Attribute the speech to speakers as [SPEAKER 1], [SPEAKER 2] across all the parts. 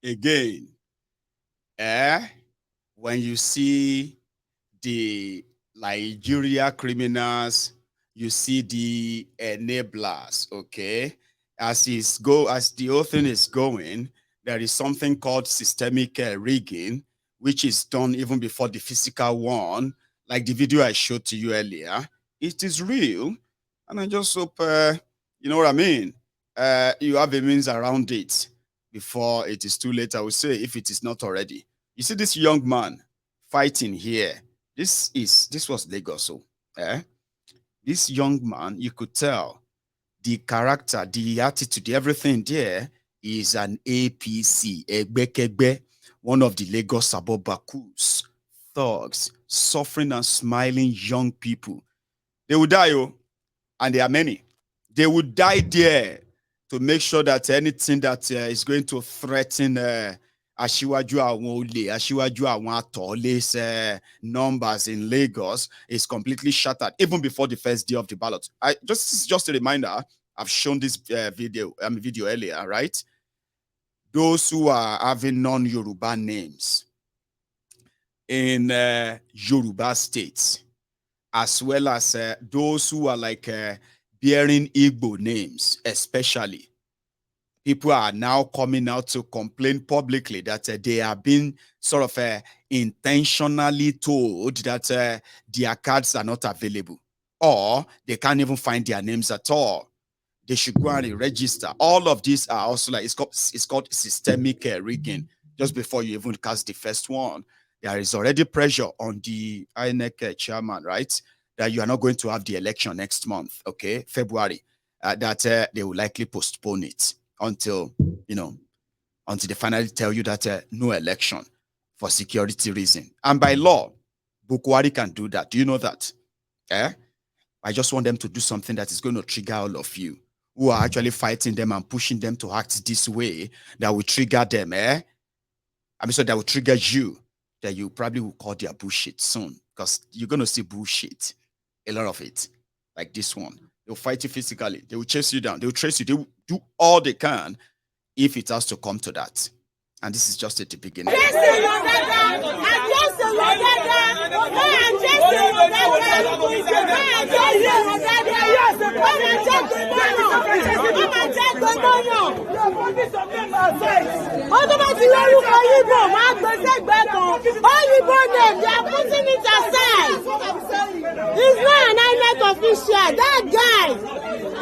[SPEAKER 1] again, when you see the Nigeria criminals, you see the enablers, okay? As the whole thing is going, there is something called systemic rigging, which is done even before the physical one, like the video I showed to you earlier. It is real, and I just hope, you know what I mean? You have a means around it before it is too late, I would say, if it is not already. You see this young man fighting here. This was Lagos, so this young man, you could tell the character, the attitude, everything there is an APC, Egbekegbe, one of the Lagos Abobakus, thugs, suffering and smiling young people. They will die, and there are many. They will die there to make sure that anything that is going to threaten Asiwaju Awon Ole, Asiwaju Awon Atole's numbers in Lagos is completely shattered, even before the first day of the ballot. This is just a reminder. I've shown this video earlier, right? Those who are having non-Yoruba names in Yoruba states, as well as those who are like bearing Igbo names, especially. People are now coming out to complain publicly that they are being sort of intentionally told that their cards are not available, or they can't even find their names at all. They should go and register. All of these are also like, it's called systemic rigging. Just before you even cast the first one, there is already pressure on the INEC chairman, right? That you are not going to have the election next month, okay, February, that they will likely postpone it until they finally tell you that no election for security reason. And by law, Bukwari can do that. Do you know that? I just want them to do something that is going to trigger all of you who are actually fighting them and pushing them to act this way, that will trigger them, that will trigger you, that you probably will call their bullshit soon, because you're going to see bullshit, a lot of it, like this one. They'll fight you physically. They will chase you down. They will trace you. They will do all they can if it has to come to that. And this is just at the beginning.
[SPEAKER 2] He's not an INEC official. That guy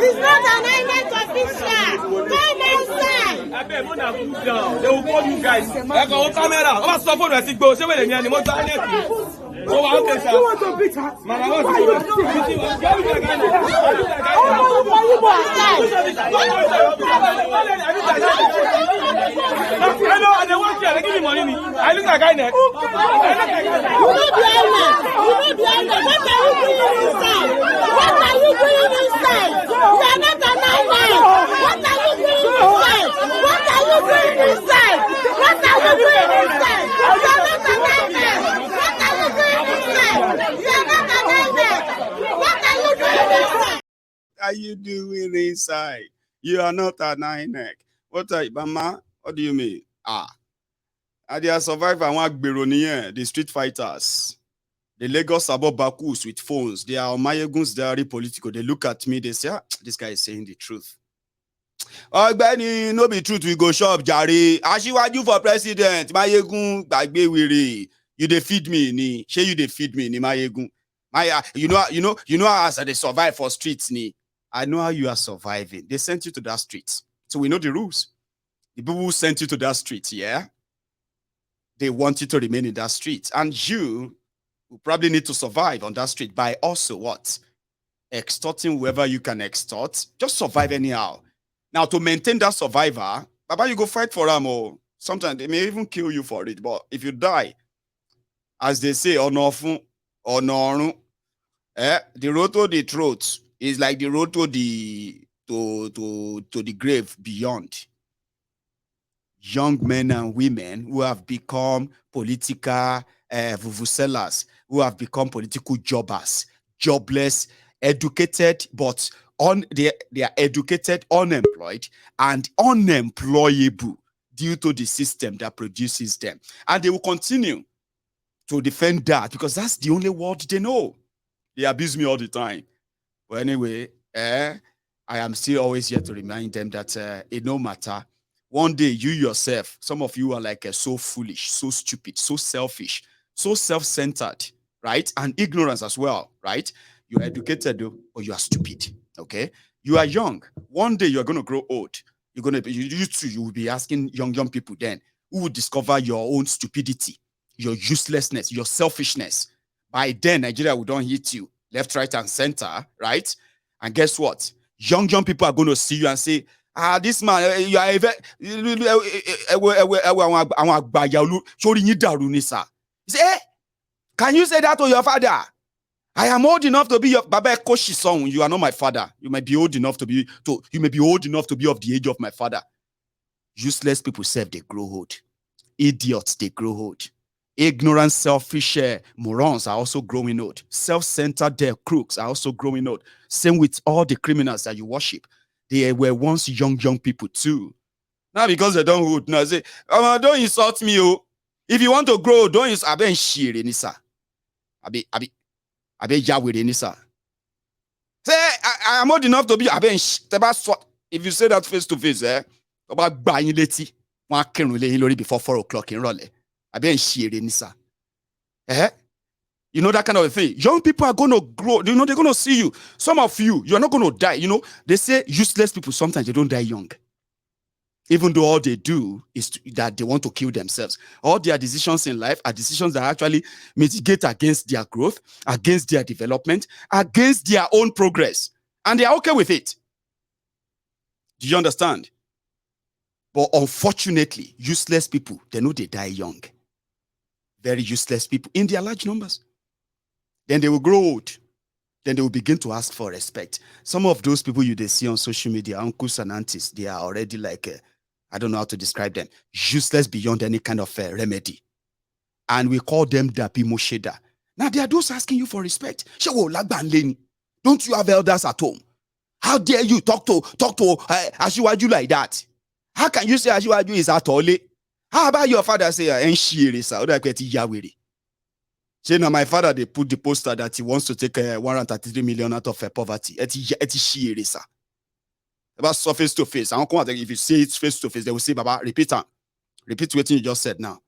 [SPEAKER 2] is not an INEC official. Come outside.
[SPEAKER 3] They will call you guys. I go on camera. I'm not supposed to go. Say where the animal are. Oh, okay, sir. You want to beat her? Man, I want to beat I know, and they want to give me money. I look like I neck. You know the island. What are you doing inside? What are you doing inside? You are not an island. What are you doing inside? What are you doing inside? What are you doing inside? You are not an island. What are you doing inside? You are not an island. What are you doing inside?
[SPEAKER 1] Are you doing inside? You are not an INEC. What are you, Mama? What do you mean? They are survivor the street fighters. The Lagos Abobakus with phones. They are Mayegun's diary political. They look at me, they say, this guy is saying the truth. Oh, Benny, no be truth, we go shop, Jare. Asiwaju for president. Mayegun, Bagbe. You dey feed me, ni. Shey you dey feed me, ni Mayegun. You know how as they survive for streets, ni. I know how you are surviving. They sent you to that street. So we know the rules. The people who sent you to that street, yeah? They want you to remain in that street. And you will probably need to survive on that street by also what? Extorting whoever you can extort. Just survive anyhow. Now, to maintain that survivor, Baba, you go fight for them, or sometimes they may even kill you for it. But if you die, as they say, the road to the throat is like the road to the grave beyond. Young men and women who have become political vuvuzelas, who have become political jobbers, jobless, educated, but they are educated, unemployed, and unemployable. due to the system that produces them. And they will continue to defend that because that's the only word they know. They abuse me all the time. But anyway, I am still always here to remind them that it no matter. One day, you yourself, some of you are like so foolish, so stupid, so selfish, so self-centered, right? And ignorance as well, right? You are educated, though, or you are stupid, okay? You are young. One day, you're going to grow old. You're going to be, you too, you will be asking young people then who will discover your own stupidity, your uselessness, your selfishness. By then, Nigeria will don't hit you left, right, and center, right? And guess what? Young people are going to see you and say, this man, you are say, can you say that to your father? I am old enough to be your Baba Koshi son. You are not my father. You may be old enough to be of the age of my father. Useless people say they grow old. Idiots, they grow old. Ignorant, selfish morons are also growing old. Self-centered crooks are also growing old. Same with all the criminals that you worship. They were once young people too. Now because they don't old, now say, don't insult me. Oh. If you want to grow, don't insult me. Nisa. Say, I am old enough to be if you say that face to face, about buying leti, before 4 o'clock in Raleigh. Nisa. You know, that kind of a thing. Young people are going to grow. You know, they're going to see you. Some of you, you're not going to die. You know, they say useless people, sometimes they don't die young. Even though all they do is that they want to kill themselves. All their decisions in life are decisions that actually mitigate against their growth, against their development, against their own progress. And they are okay with it. Do you understand? But unfortunately, useless people, they know they die young. Very useless people in their large numbers. Then they will grow old. Then they will begin to ask for respect. Some of those people they see on social media, uncles and aunties, they are already like, I don't know how to describe them, useless beyond any kind of remedy. And we call them Dapi Mosheda. Now they are those asking you for respect. Don't you have elders at home? How dare you talk to Ashiwaju like that? How can you say Ashiwaju is Atole? How about your father say say now my father they put the poster that he wants to take 133 million out of poverty. About so face to face. If you say it face to face, they will say, Baba, repeat what you just said now.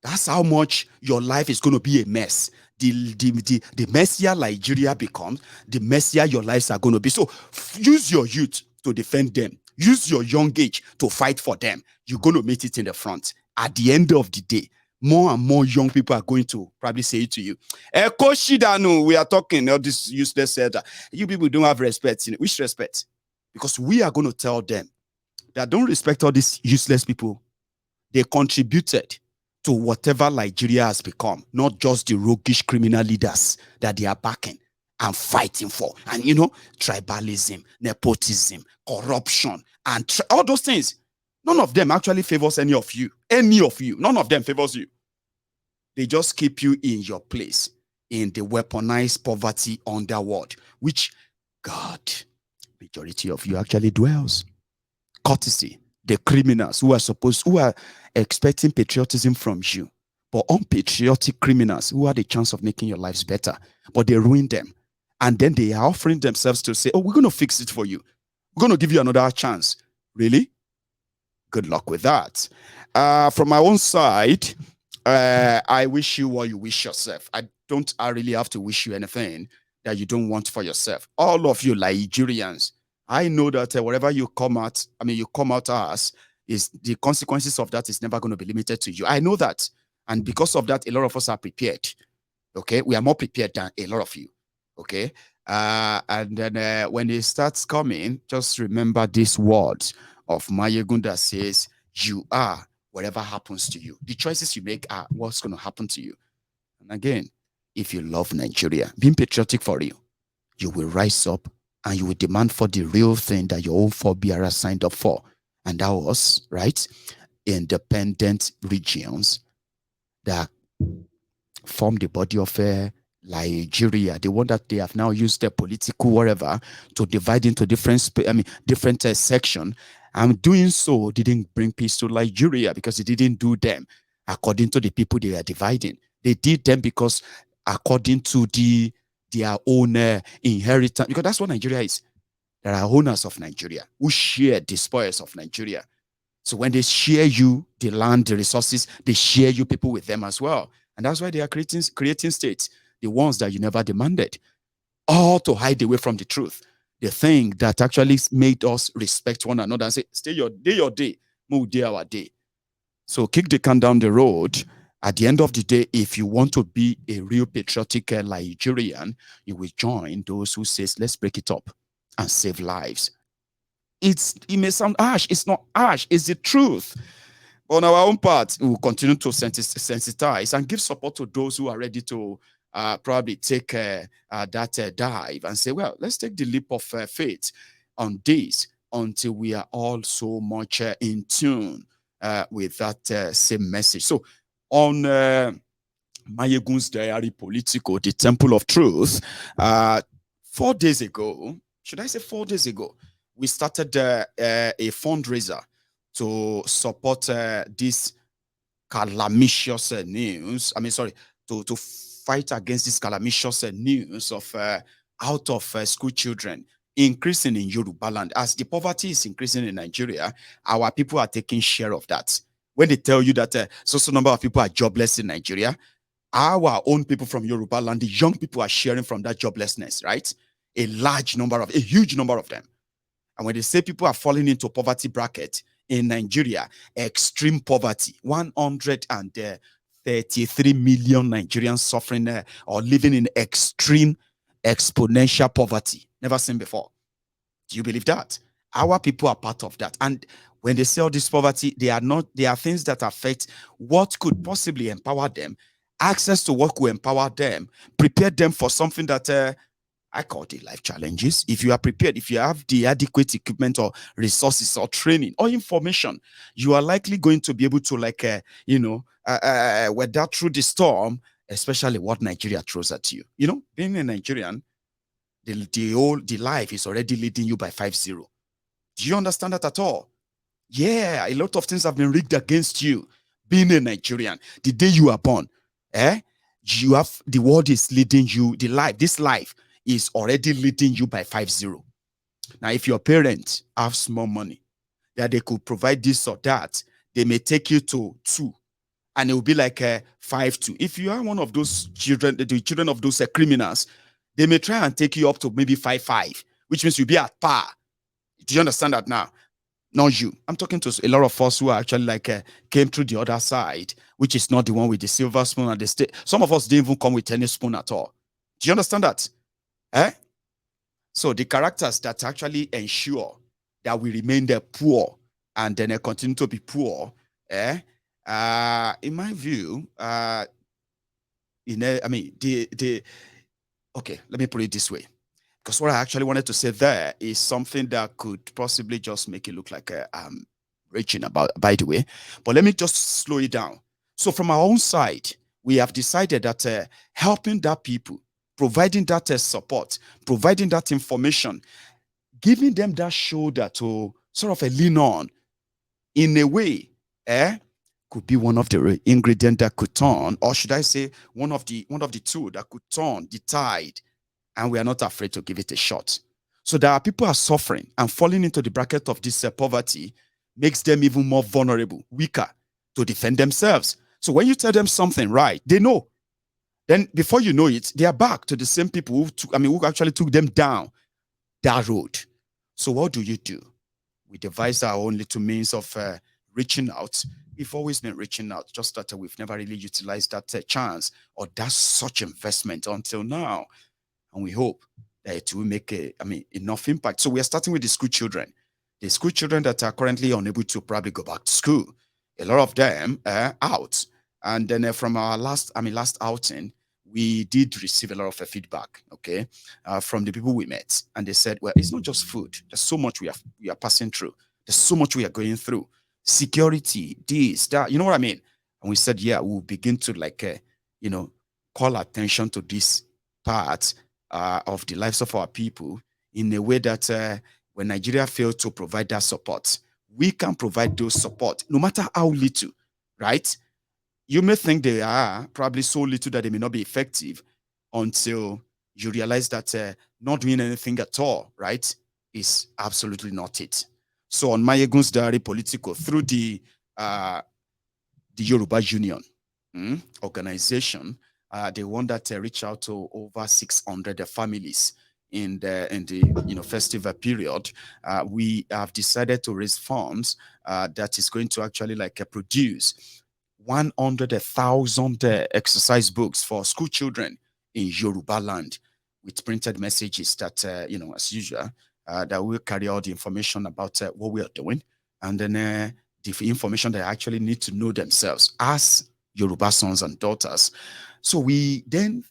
[SPEAKER 1] That's how much your life is going to be a mess. The messier Nigeria becomes, the messier your lives are going to be. So use your youth to defend them. Use your young age to fight for them. You're going to meet it in the front. At the end of the day, more and more young people are going to probably say it to you. We are talking all this useless that you people don't have respect. Which respect? Because we are going to tell them that don't respect all these useless people. They contributed to whatever Nigeria has become, not just the roguish criminal leaders that they are backing and fighting for. And you know, tribalism, nepotism, corruption, and all those things. None of them actually favors any of you. Any of you. None of them favors you. They just keep you in your place in the weaponized poverty underworld, which God, majority of you actually dwells. Courtesy, the criminals who are expecting patriotism from you, but unpatriotic criminals who had a chance of making your lives better, but they ruin them. And then they are offering themselves to say, oh, we're going to fix it for you. We're going to give you another chance. Really? Good luck with that. From my own side, I wish you what you wish yourself. I really have to wish you anything that you don't want for yourself. All of you Nigerians, I know that wherever you come out, you come out as, is the consequences of that is never going to be limited to you. I know that. And because of that, a lot of us are prepared. Okay? We are more prepared than a lot of you. Okay? And then when it starts coming, just remember these words of Mayegun that says, you are whatever happens to you. The choices you make are what's going to happen to you. And again, if you love Nigeria, being patriotic for you, you will rise up and you will demand for the real thing that your own forebearers signed up for. And that was, right, independent regions that form the body of Nigeria, the one that they have now used their political whatever to divide into different sections And doing so didn't bring peace to Nigeria because it didn't do them according to the people they are dividing. They did them because according to their own inheritance, because that's what Nigeria is. There are owners of Nigeria who share the spoils of Nigeria. So when they share you the land, the resources, they share you people with them as well. And that's why they are creating states, the ones that you never demanded, all to hide away from the truth. The thing that actually made us respect one another and say, stay your day, move day our day. So kick the can down the road. At the end of the day, if you want to be a real patriotic Nigerian, you will join those who says, let's break it up and save lives. It may sound harsh. It's not harsh. It's the truth. On our own part, we will continue to sensitize and give support to those who are ready to probably take that dive and say, well, let's take the leap of faith on this until we are all so much in tune with that same message. So on Mayegun's Diary Politico, the Temple of Truth, 4 days ago, should I say 4 days ago, we started a fundraiser to support this calamitous news. To fight against this calamitous news of out of school children increasing in Yoruba land. As the poverty is increasing in Nigeria, our people are taking share of that. When they tell you that so number of people are jobless in Nigeria, our own people from Yoruba land, the young people are sharing from that joblessness, right? A huge number of them. And when they say people are falling into poverty bracket in Nigeria, extreme poverty, 133 million Nigerians suffering or living in extreme exponential poverty, never seen before. Do you believe that? Our people are part of that. And when they say all this poverty, they are things that affect what could possibly empower them, access to what could empower them, prepare them for something that I call it life challenges. If you are prepared, if you have the adequate equipment or resources or training or information, you are likely going to be able to weather through the storm, especially what Nigeria throws at you. Being a Nigerian, the life is already leading you by 5-0. Do you understand that at all? Yeah, a lot of things have been rigged against you. Being a Nigerian, the day you are born, the world is leading you, this life is already leading you by 5-0. Now, if your parents have small money that they could provide this or that, they may take you to 2, and it will be like 5-2. If you are one of those children, the children of those criminals, they may try and take you up to maybe 5-5, which means you'll be at par. Do you understand that now? Not you. I'm talking to a lot of us who are actually came through the other side, which is not the one with the silver spoon and the state. Some of us didn't even come with any spoon at all. Do you understand that? So the characters that actually ensure that we remain there poor and then continue to be poor, in my view, okay, let me put it this way. Because what I actually wanted to say there is something that could possibly just make it look like I'm reaching about, by the way. But let me just slow it down. So from our own side, we have decided that helping that people, providing that support, providing that information, giving them that shoulder to sort of lean on, in a way, could be one of the ingredients that could turn, or should I say, one of the two that could turn the tide. And we are not afraid to give it a shot. So there are people are suffering and falling into the bracket of this poverty makes them even more vulnerable, weaker to defend themselves. So when you tell them something right, they know. Then before you know it, they are back to the same people who actually took them down that road. So what do? We devise our own little means of reaching out. We've always been reaching out, just that we've never really utilized that chance or that such investment until now. And we hope that it will make enough impact. So we are starting with the school children that are currently unable to probably go back to school. A lot of them are out. And then from our last outing, we did receive a lot of feedback, okay, from the people we met. And they said, well, it's not just food. There's so much we are passing through. There's so much we are going through. Security, this, that, you know what I mean? And we said, yeah, we'll begin to call attention to this part of the lives of our people in a way that when Nigeria failed to provide that support, we can provide those support, no matter how little, right? You may think they are probably so little that they may not be effective until you realize that not doing anything at all, right, is absolutely not it. So on Mayegun's Diary Political, through the Yoruba Union organization, they want that reach out to over 600 families in the festive period. We have decided to raise funds that is going to actually produce 100,000 exercise books for school children in Yoruba land, with printed messages that as usual, that will carry out the information about what we are doing, and then the information they actually need to know themselves as Yoruba sons and daughters. So we then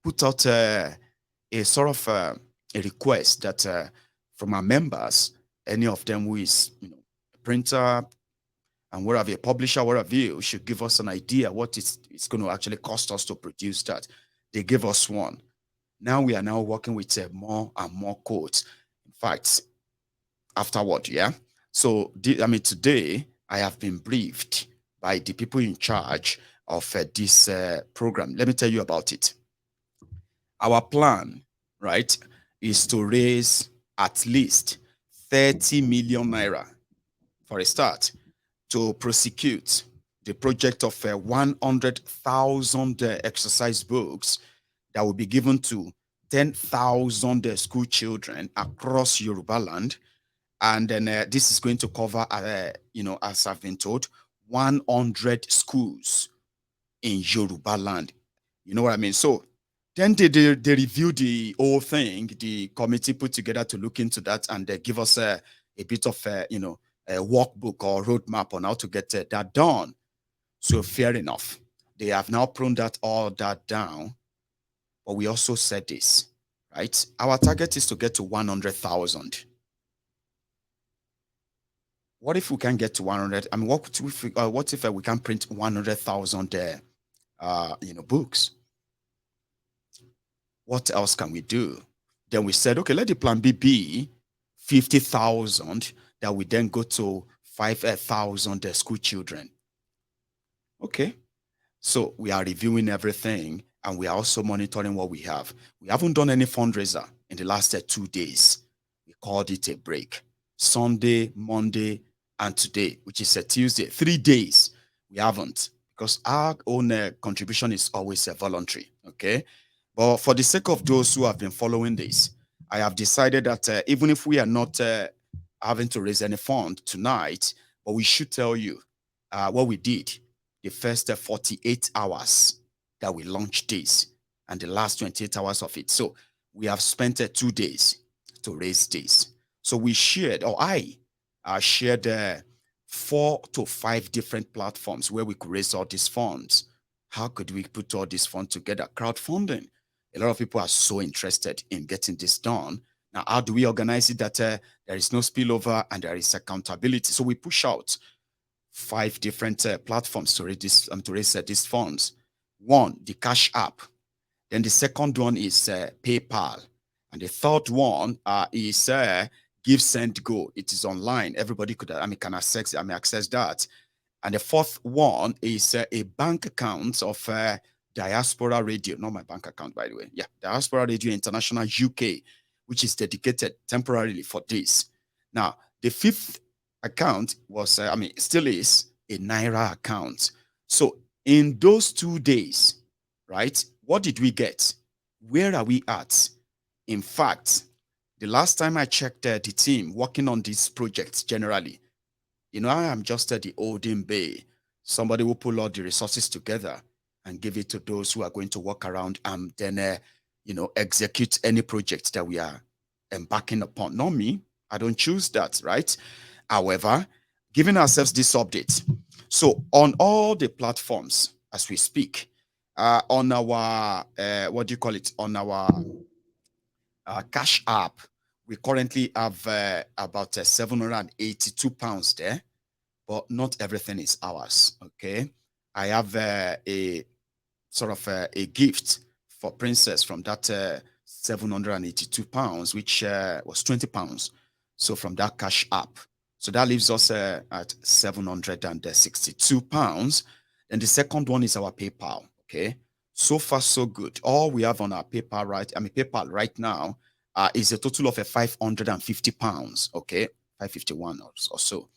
[SPEAKER 1] put out a sort of a request that from our members, any of them who is a printer and wherever a publisher, wherever you should give us an idea what it's going to actually cost us to produce that. They gave us one. Now we are now working with more and more quotes. In fact, afterward, yeah. So today I have been briefed by the people in charge of this program. Let me tell you about it. Our plan, right, is to raise at least 30 million naira for a start to prosecute the project of 100,000 exercise books that will be given to 10,000 school children across Yoruba land. And then this is going to cover, as I've been told, 100 schools in Yoruba land. You know what I mean? So then they review the whole thing. The committee put together to look into that, and they give us a bit of a workbook or roadmap on how to get that done. So fair enough. They have now pruned all that down. But we also said this, right? Our target is to get to 100,000. What if we can get to 100? I mean, what if we can print 100,000 books? What else can we do? Then we said, okay, let the plan B be 50,000, that we then go to 5,000 school children. Okay. So we are reviewing everything, and we are also monitoring what we have. We haven't done any fundraiser in the last 2 days. We called it a break. Sunday, Monday, and today, which is a Tuesday, 3 days. We haven't, because our own contribution is always voluntary. Okay. But for the sake of those who have been following this, I have decided that even if we are not having to raise any fund tonight, but we should tell you what we did the first 48 hours that we launched this, and the last 28 hours of it. So we have spent 2 days to raise this. So we shared, or I shared 4 to 5 different platforms where we could raise all these funds. How could we put all these funds together? Crowdfunding. A lot of people are so interested in getting this done. Now, how do we organize it that there is no spillover and there is accountability? So we push out 5 different platforms to raise these funds. One, the Cash App. Then the second one is PayPal. And the third one is Give Send Go. It is online. Everybody can access that. And the fourth one is a bank account of Diaspora Radio, not my bank account, by the way. Yeah, Diaspora Radio International UK, which is dedicated temporarily for this. Now, the fifth account was, still is a Naira account. So in those 2 days, right, what did we get? Where are we at? In fact, the last time I checked the team working on these projects generally, I am just at the olden bay. Somebody will pull all the resources together and give it to those who are going to work around and then, execute any project that we are embarking upon. Not me. I don't choose that, right? However, giving ourselves this update. So on all the platforms as we speak, on our, on our Cash App, we currently have about 782 pounds there, but not everything is ours. Okay. I have a sort of a gift for Princess from that 782 pounds, which was 20 pounds. So from that Cash App. So that leaves us at 762 pounds. And the second one is our PayPal. Okay. So far, so good. All we have on our PayPal right now is a total of 550 pounds. Okay. 551 or so.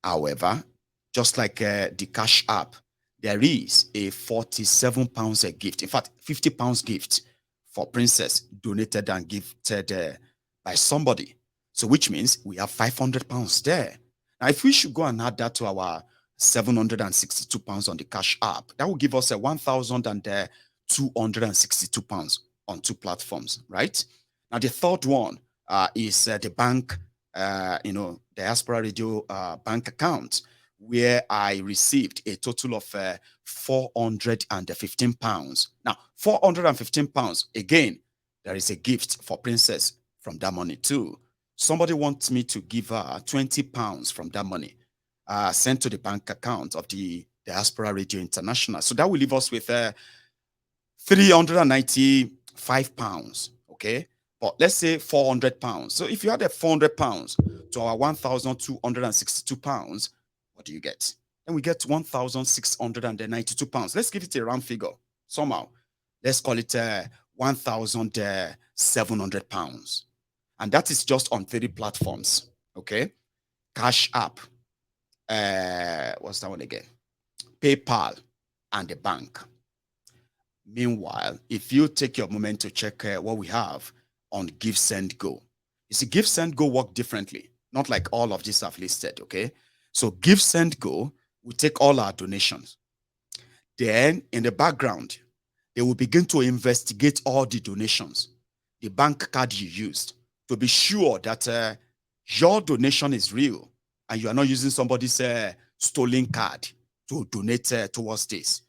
[SPEAKER 1] However, just like the Cash App, there is a 47 pounds a gift. In fact, 50 pounds gift for Princess donated and gifted by somebody. So which means we have 500 pounds there. Now, if we should go and add that to our 762 pounds on the Cash App, that will give us a 1,262 pounds on two platforms, right? Now, the third one is the bank, Diaspora Radio bank account, where I received a total of 415 pounds. Now, 415 pounds, again, there is a gift for Princess from that money too. Somebody wants me to give her 20 pounds from that money sent to the bank account of the Diaspora Radio International. So that will leave us with 395 pounds, okay? But let's say 400 pounds. So if you add a 400 pounds to our 1,262 pounds, what do you get? Then we get 1,692 pounds. Let's give it a round figure somehow. Let's call it 1,700 pounds. And that is just on 30 platforms, okay? Cash App, what's that one again? PayPal and the bank. Meanwhile, if you take your moment to check what we have on Give Send Go, you see, Give Send Go work differently, not like all of these I've listed, okay? So Give Send Go will take all our donations. Then in the background, they will begin to investigate all the donations, the bank card you used, to be sure that your donation is real and you are not using somebody's stolen card to donate towards this.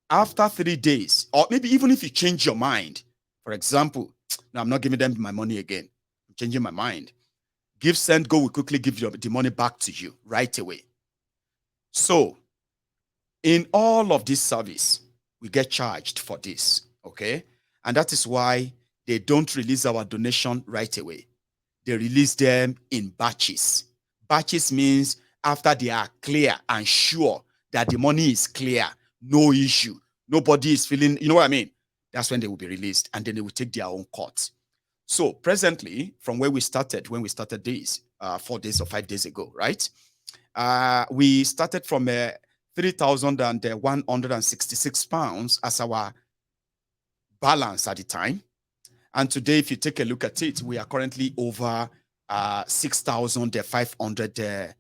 [SPEAKER 1] After 3 days, or maybe even if you change your mind, for example, no, I'm not giving them my money again. I'm changing my mind. Give Send Go will quickly give you the money back to you right away. So, in all of this service, we get charged for this, okay? And that is why they don't release our donation right away. They release them in batches. Batches means after they are clear and sure that the money is clear, no issue, nobody is feeling, you know what I mean? That's when they will be released, and then they will take their own court. So presently, from where we started, when we started this 4 days or 5 days ago, right? We started from 3,166 pounds as our balance at the time. And today, if you take a look at it, we are currently over 6,500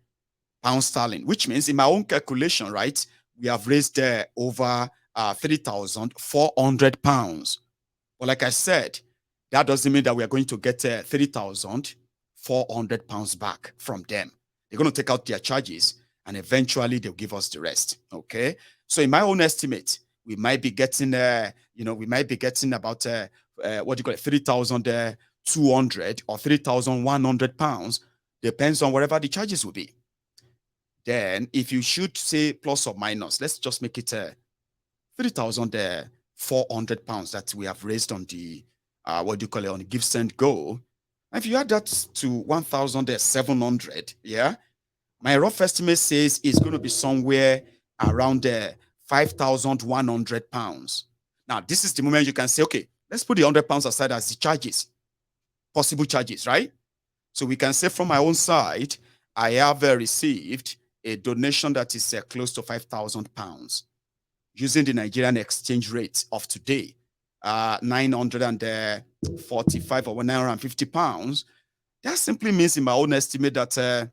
[SPEAKER 1] pounds sterling, which means in my own calculation, right, we have raised over 3,400 pounds. But like I said, that doesn't mean that we are going to get 3,400 pounds back from them. They're going to take out their charges and eventually they'll give us the rest. Okay. So in my own estimate, we might be getting, about 3,200 or 3,100 pounds, depends on whatever the charges will be. Then if you should say plus or minus, let's just make it 3,400 pounds that we have raised on the, on the Give Send Go. If you add that to 1,700, yeah, my rough estimate says it's going to be somewhere around 5,100 pounds. Now, this is the moment you can say, okay, let's put the 100 pounds aside as the charges, possible charges, right? So we can say from my own side, I have received a donation that is close to 5,000 pounds using the Nigerian exchange rate of today, 945 or 950 pounds. That simply means in my own estimate that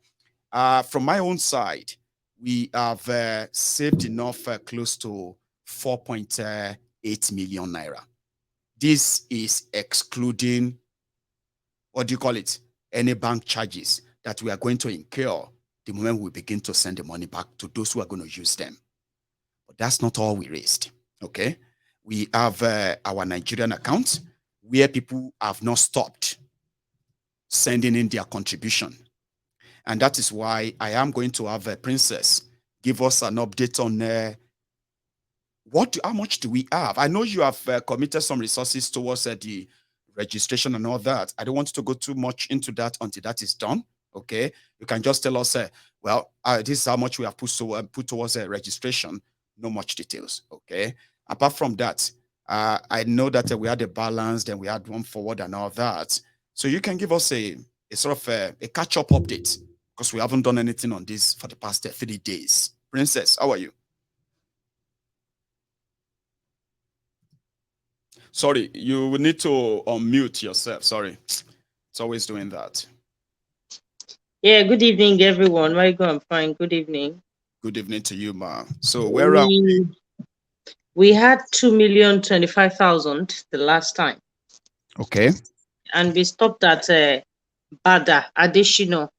[SPEAKER 1] from my own side, we have saved enough close to 4.8 million naira. This is excluding, any bank charges that we are going to incur the moment we begin to send the money back to those who are going to use them. But that's not all we raised, okay? We have our Nigerian account where people have not stopped sending in their contribution. And that is why I am going to have a Princess give us an update on how much do we have? I know you have committed some resources towards the registration and all that. I don't want to go too much into that until that is done, Okay, you can just tell us, well, this is how much we have put towards registration. No much details. Okay. Apart from that, I know that we had a balance, then we had one forward and all that. So you can give us a sort of a catch-up update because we haven't done anything on this for the past 3 days. Princess, how are you? Sorry, you will need to unmute yourself. Sorry, it's always doing that.
[SPEAKER 3] Yeah, good evening, everyone. Where you going? I'm fine. Good evening.
[SPEAKER 1] Good evening to you, ma. So where are we?
[SPEAKER 3] We had 2,025,000 the last time,
[SPEAKER 1] Okay.
[SPEAKER 3] and we stopped at Bada additional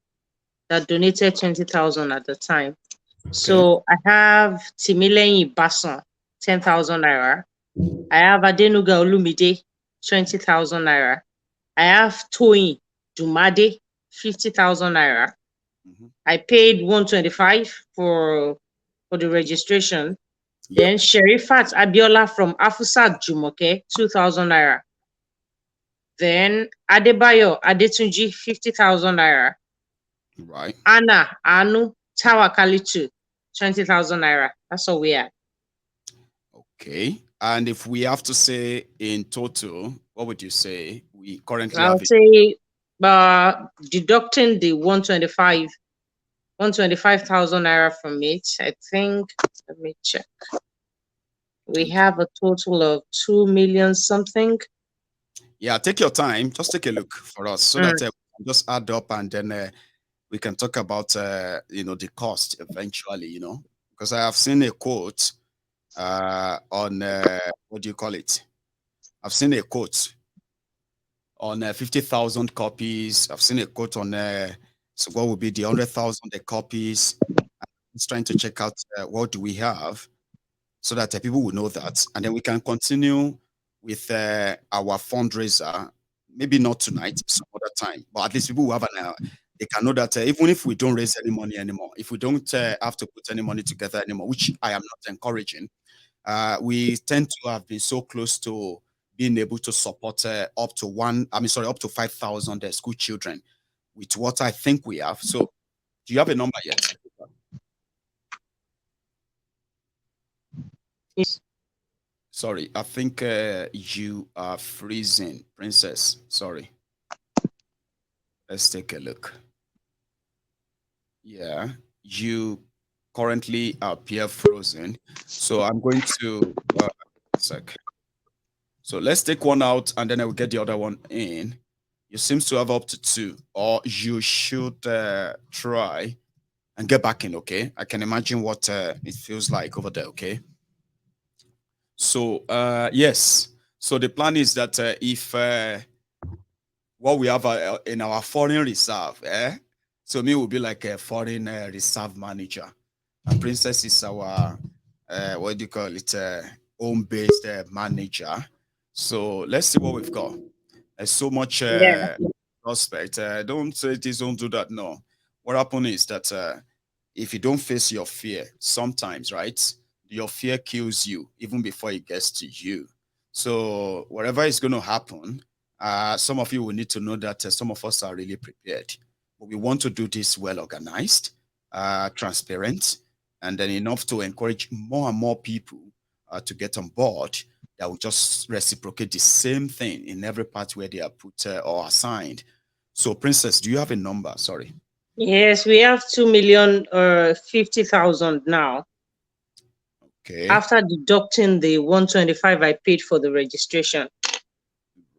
[SPEAKER 3] that donated 20,000 at the time.
[SPEAKER 1] Okay.
[SPEAKER 3] So I have Timileyin Basan, 10,000 naira. I have Adenuga Olumide, 20,000 naira. I have Toyin Dumade, 50,000 naira.
[SPEAKER 1] Mhm.
[SPEAKER 3] I paid 125 for the registration.
[SPEAKER 1] Yep.
[SPEAKER 3] Then Sherifat Abiola from Afusat Jumoke, 2,000 naira. Then Adebayo Adetunji, 50,000 naira.
[SPEAKER 1] Right.
[SPEAKER 3] Anna Anu Tawakalitu, 20,000 naira. That's all we have.
[SPEAKER 1] Okay. And if we have to say in total, what would you say we currently
[SPEAKER 3] I'll
[SPEAKER 1] have?
[SPEAKER 3] say deducting the 125,000 naira from it, I think, let me check. We
[SPEAKER 1] Okay.
[SPEAKER 3] have a total of 2 million something.
[SPEAKER 1] Yeah, take your time. Just take a look for us so that we can just add up and then we can talk about the cost eventually. Because I have seen a quote on what do you call it? I've seen a quote on 50,000 copies. I've seen a quote on so what would be the 100,000 copies. I'm just trying to check out what do we have so that people will know that, and then we can continue with our fundraiser. Maybe not tonight, some other time, but at least people will have an. They can know that even if we don't raise any money anymore, if we don't have to put any money together anymore, which I am not encouraging, we tend to have been so close to being able to support up to 5,000 school children with what I think we have. So, do you have a number yet?
[SPEAKER 3] Yes.
[SPEAKER 1] Sorry, I think you are freezing, Princess. Sorry. Let's take a look. Yeah, you currently appear frozen. So I'm going to sec. So let's take one out and then I will get the other one in. You seems to have up to two, or you should try and get back in. Okay, I can imagine what it feels like over there. Okay. So yes. So the plan is that if what we have in our foreign reserve, so me will be like a foreign reserve manager. And Princess is our what do you call it? Home-based manager. So let's see what we've got. There's so much
[SPEAKER 3] Yeah.
[SPEAKER 1] prospect. Don't say this, don't do that. No. What happens is that if you don't face your fear, sometimes, right, your fear kills you even before it gets to you. So whatever is going to happen, some of you will need to know that some of us are really prepared. But we want to do this well organized, transparent, and then enough to encourage more and more people to get on board that will just reciprocate the same thing in every part where they are put or assigned. So, Princess, do you have a number? Sorry.
[SPEAKER 3] Yes, we have 2,050,000 now.
[SPEAKER 1] Okay.
[SPEAKER 3] After deducting the 125 I paid for the registration.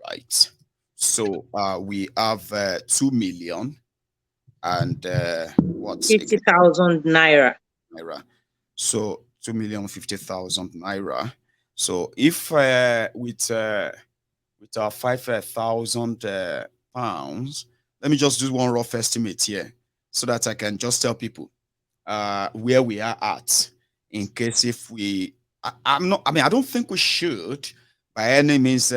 [SPEAKER 1] Right. So we have 2 million and what's
[SPEAKER 3] 50,000 naira.
[SPEAKER 1] Naira. So 2,050,000 naira. So if with our 5,000 pounds, let me just do one rough estimate here so that I can just tell people where we are at in case if we I'm not, I mean, I don't think we should by any means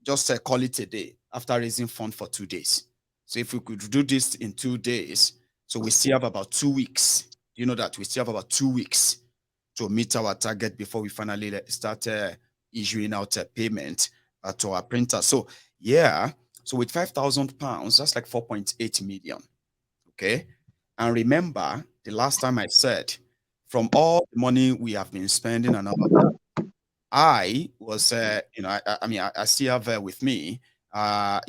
[SPEAKER 1] just call it a day after raising fund for 2 days. So if we could do this in 2 days, so we still have about 2 weeks. You know that we still have about 2 weeks to meet our target before we finally start issuing out a payment to our printer. So yeah, So with £5,000, that's like 4.8 million. Okay. And remember, the last time I said, from all the money we have been spending and all of that, I was, I mean, I still have with me, a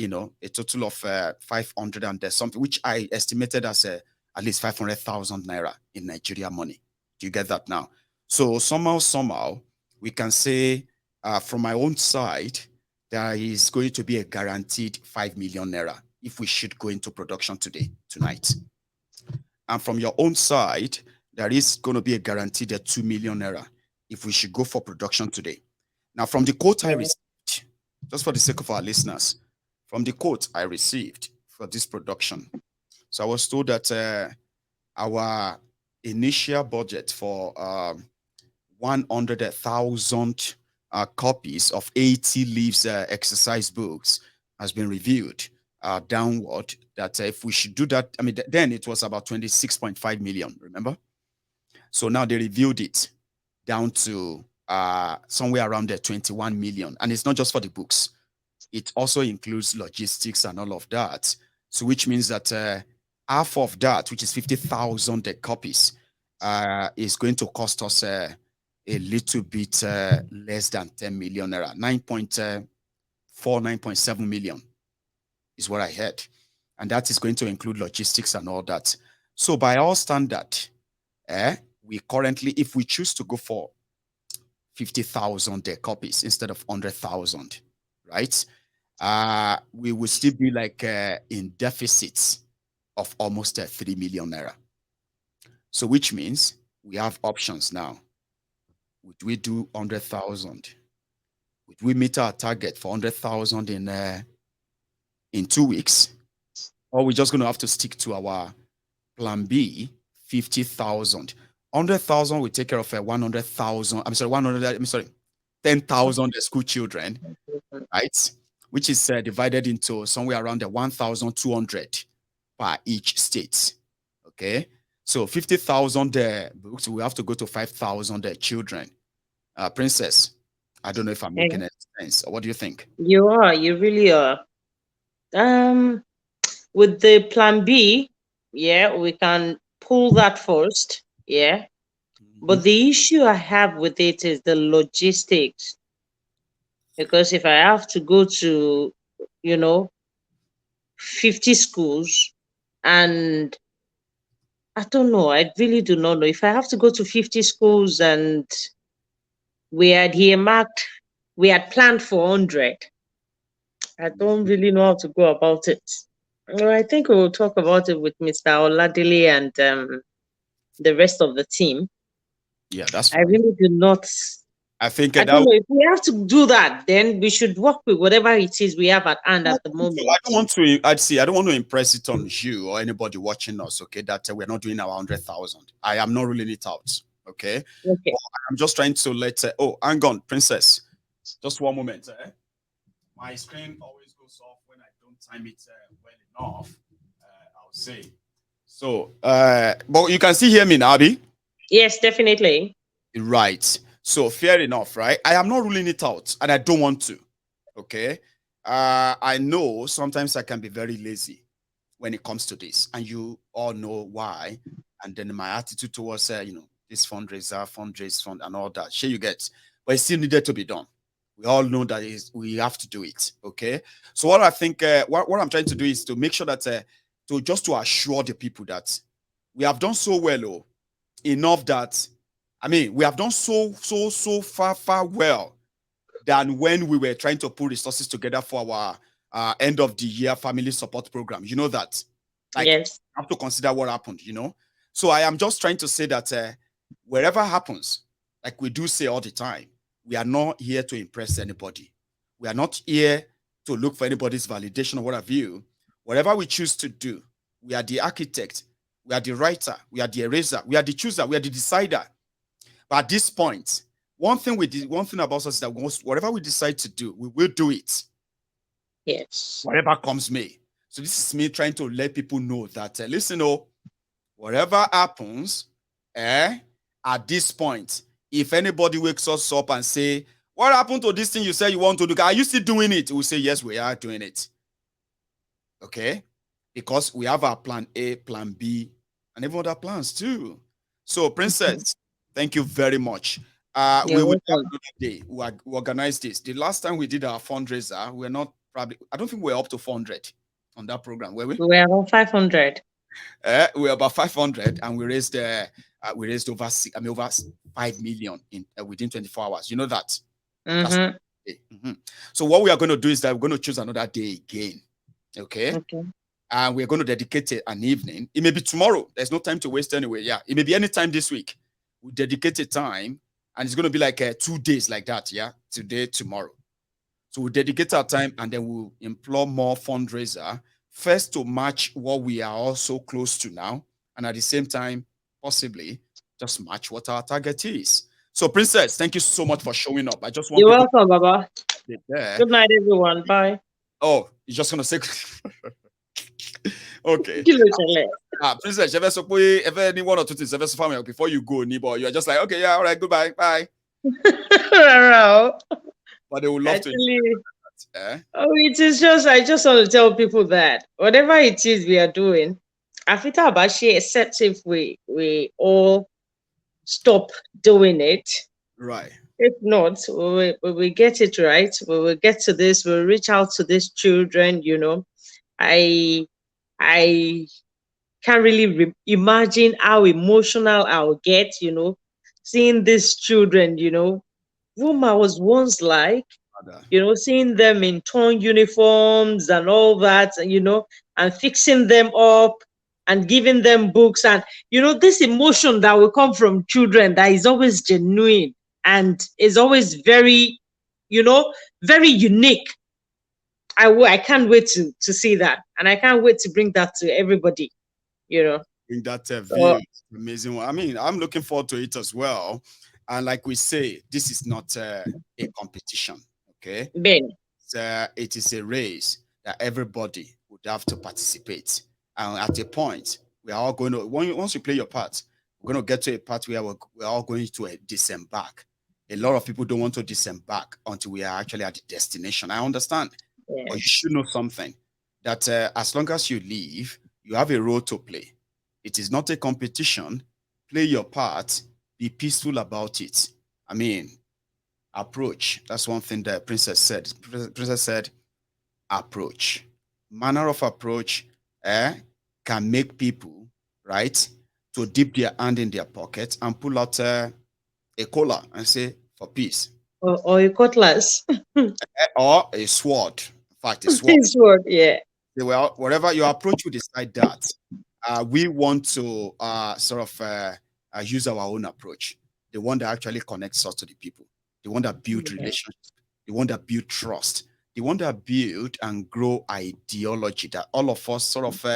[SPEAKER 1] total of 500 and there's something, which I estimated as at least 500,000 naira in Nigeria money. Do you get that now? So somehow, we can say from my own side, there is going to be a guaranteed 5 million naira if we should go into production tonight. And from your own side, there is going to be a guaranteed 2 million naira if we should go for production today. Now, from the quote I received, just for the sake of our listeners, from the quote I received for this production, so I was told that our initial budget for 100,000 copies of 80 leaves exercise books has been reviewed downward. That if we should do that, I mean, then it was about 26.5 million, remember? So now they reviewed it down to somewhere around the 21 million. And it's not just for the books. It also includes logistics and all of that. So which means that half of that, which is 50,000 copies, is going to cost us a little bit less than 10 million naira. 9.4, 9.7 million is what I heard. And that is going to include logistics and all that. So by our standard, we currently, if we choose to go for 50,000 copies instead of 100,000, right? We will still be like in deficits of almost 3 million naira. So which means we have options now. Would we do 100,000? Would we meet our target for 100,000 in 2 weeks? Or we're just going to have to stick to our plan B, 50,000. 100,000 will take care of 100,000. 10,000 school children, right? Which is divided into somewhere around the 1,200 per each state. Okay. So 50,000 books, we have to go to 5,000 children. Princess, I don't know if I'm making sense. What do you think?
[SPEAKER 3] You are. You really are. With the plan B, yeah, we can pull that first. Yeah. But the issue I have with it is the logistics. Because if I have to go to, 50 schools, and I don't know, I really do not know. If I have to go to 50 schools and we had planned for 100, I don't really know how to go about it. Well, I think we will talk about it with Mr. Oladile and the rest of the team.
[SPEAKER 1] Yeah, that's
[SPEAKER 3] I
[SPEAKER 1] fine.
[SPEAKER 3] really do not.
[SPEAKER 1] I think
[SPEAKER 3] I don't know if we have to do that. Then we should work with whatever it is we have at hand at the moment.
[SPEAKER 1] I don't want to. I don't want to impress it on you or anybody watching us. Okay, that we're not doing our 100,000. I am not ruling it out. Okay.
[SPEAKER 3] Okay.
[SPEAKER 1] I'm just trying to let. Oh, hang on, Princess. Just one moment. My screen always goes off when I don't time it well enough. I'll say. So, but you can still hear me now, Abby?
[SPEAKER 3] Yes, definitely.
[SPEAKER 1] Right. So fair enough, right? I am not ruling it out, and I don't want to. Okay. I know sometimes I can be very lazy when it comes to this, and you all know why. And then my attitude towards, this fundraiser, fundraise fund, and all that. Sure, you get, but it still needed to be done. We all know that we have to do it. Okay. So what I think, what I'm trying to do is to make sure that to assure the people that we have done so well, enough that we have done so far well than when we were trying to put resources together for our end of the year family support program. You know that? Like,
[SPEAKER 3] yes.
[SPEAKER 1] I have to consider what happened, So I am just trying to say that wherever happens, like we do say all the time, we are not here to impress anybody. We are not here to look for anybody's validation or what have you. Whatever we choose to do, we are the architect, we are the writer, we are the eraser, we are the chooser, we are the decider. But at this point, one thing about us is that whatever we decide to do, we will do it.
[SPEAKER 3] Yes.
[SPEAKER 1] Whatever comes may. So this is me trying to let people know that, listen, whatever happens, at this point, if anybody wakes us up and say, what happened to this thing you say you want to do? Are you still doing it? We'll say, yes, we are doing it. okay? Because we have our plan A, plan B, and even other plans too. So, Princess, thank you very much. We
[SPEAKER 4] You're
[SPEAKER 1] will have
[SPEAKER 4] welcome.
[SPEAKER 1] another day. We organize this. The last time we did our fundraiser, we're not probably, I don't think we're up to 400 on that program, were we?
[SPEAKER 4] We were around 500.
[SPEAKER 1] We're about 500, and we raised over over 5 million in within 24 hours. You know that. That's
[SPEAKER 4] Mm-hmm.
[SPEAKER 1] mhm. So what we are going to do is that we're going to choose another day again. Okay.
[SPEAKER 4] Okay.
[SPEAKER 1] And we're going to dedicate an evening. It may be tomorrow. There's no time to waste anyway. Yeah. It may be any time this week. We dedicate a time, and it's going to be like 2 days like that. Yeah. Today, tomorrow. So we dedicate our time, and then we'll implore more fundraiser first to match what we are also close to now. And at the same time, possibly just match what our target is. So, Princess, thank you so much for showing up. I just want
[SPEAKER 4] You're
[SPEAKER 1] people
[SPEAKER 4] welcome, Baba.
[SPEAKER 1] to be there.
[SPEAKER 4] Good night, everyone. Bye.
[SPEAKER 1] Oh, you're just gonna say okay.
[SPEAKER 4] Kí ló ṣẹlẹ̀?
[SPEAKER 1] Princess, if any one or two things, if family before you go, Nibo, you're just like, okay, yeah, all right, goodbye, bye.
[SPEAKER 4] Rárá o.
[SPEAKER 1] But they would love to.
[SPEAKER 4] Actually,
[SPEAKER 1] Eh?
[SPEAKER 4] oh, it is just, I just want to tell people that whatever it is we are doing, Afita Abashi, except if we all stop doing it.
[SPEAKER 1] Right.
[SPEAKER 4] If not, we will get it right. We will get to this. We'll reach out to these children. I can't really imagine how emotional I'll get. Seeing these children. Whom I was once like. Seeing them in torn uniforms and all that. And fixing them up and giving them books, and this emotion that will come from children that is always genuine and is always very, very unique. I can't wait to see that, and I can't wait to bring that to everybody.
[SPEAKER 1] In that
[SPEAKER 4] So,
[SPEAKER 1] view, amazing one. I mean, I'm looking forward to it as well. And like we say, this is not a competition. Okay.
[SPEAKER 4] Ben,
[SPEAKER 1] It is a race that everybody would have to participate. And at a point, we are all going to, once you play your part, we're going to get to a part where we're all going to disembark. A lot of people don't want to disembark until we are actually at the destination. I understand. But you
[SPEAKER 4] yes,
[SPEAKER 1] should know something that as long as you leave, you have a role to play. It is not a competition. Play your part. Be peaceful about it. I mean, approach. That's one thing that Princess said. Princess said, approach. Manner of approach can make people, right, to dip their hand in their pocket and pull out a cola and say, for peace.
[SPEAKER 4] or a cutlass.
[SPEAKER 1] Or a sword. In fact, a sword.
[SPEAKER 4] This word, yeah.
[SPEAKER 1] Well, whatever your approach, you decide that. We want to sort of use our own approach, the one that actually connects us to the people, the one that build
[SPEAKER 4] Yeah.
[SPEAKER 1] relationships, the one that build trust, the one that build and grow ideology that all of us sort of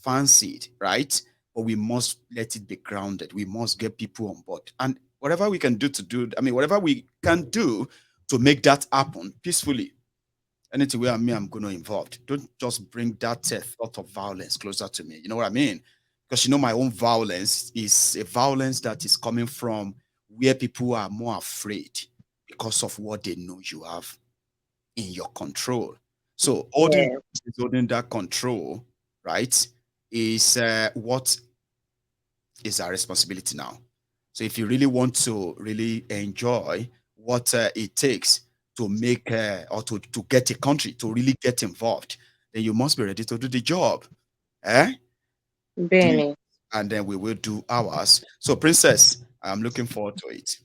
[SPEAKER 1] fancied, right? But we must let it be grounded. We must get people on board, and whatever we can do whatever we can do to make that happen peacefully. Anything where I'm going to involved. Don't just bring that thought of violence closer to me. You know what I mean? Because my own violence is a violence that is coming from where people are more afraid because of what they know you have in your control. So
[SPEAKER 4] Yeah.
[SPEAKER 1] holding that control, right, is what is our responsibility now. So if you really want to really enjoy what it takes to make or to get a country to really get involved, then you must be ready to do the job. Eh? Do it,
[SPEAKER 4] Benny.
[SPEAKER 1] and then we will do ours. So, Princess, I'm looking forward to it.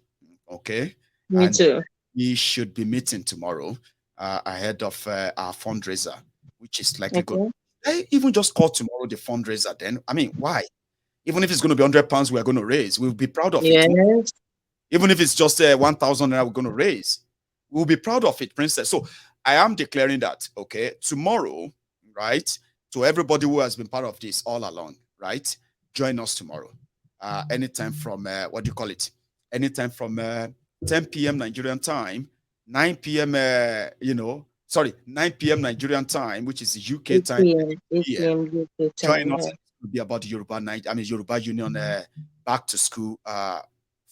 [SPEAKER 1] Okay.
[SPEAKER 4] Me
[SPEAKER 1] And
[SPEAKER 4] too.
[SPEAKER 1] we should be meeting tomorrow ahead of our fundraiser, which is likely good.
[SPEAKER 4] Okay.
[SPEAKER 1] Even just call tomorrow the fundraiser then. I mean, why? Even if it's going to be £100 we're going to raise, we'll be proud of it.
[SPEAKER 4] Yes.
[SPEAKER 1] Even if it's just 1,000 we're going to raise, we'll be proud of it, Princess. So I am declaring that, okay, tomorrow, right, to everybody who has been part of this all along, right, join us tomorrow. Anytime from, what do you call it? Anytime from 10 p.m. Nigerian time, 9 p.m., 9 p.m. Nigerian time, which is UK
[SPEAKER 4] 8
[SPEAKER 1] time.
[SPEAKER 4] p.m. 8
[SPEAKER 1] Yeah.
[SPEAKER 4] p.m. UK
[SPEAKER 1] Join
[SPEAKER 4] time.
[SPEAKER 1] us.
[SPEAKER 4] Yeah.
[SPEAKER 1] It will be about the Yoruba Union back to school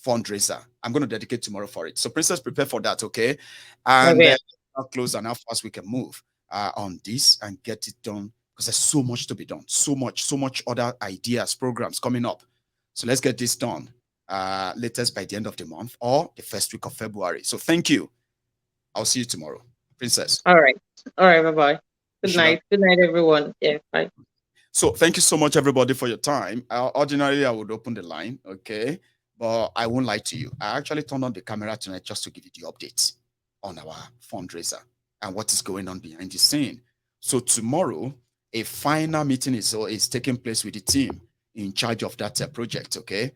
[SPEAKER 1] fundraiser. I'm going to dedicate tomorrow for it. So, Princess, prepare for that, okay? And
[SPEAKER 4] Okay.
[SPEAKER 1] how close and how fast we can move on this and get it done because there's so much to be done, so much other ideas, programs coming up. So let's get this done latest by the end of the month or the first week of February. So thank you. I'll see you tomorrow, Princess.
[SPEAKER 4] All right. Bye-bye. Good night. Good night, everyone. Yeah, bye.
[SPEAKER 1] So thank you so much, everybody, for your time. Ordinarily, I would open the line, okay? But I won't lie to you. I actually turned on the camera tonight just to give you the updates on our fundraiser and what is going on behind the scene. So tomorrow, a final meeting is taking place with the team in charge of that project, okay?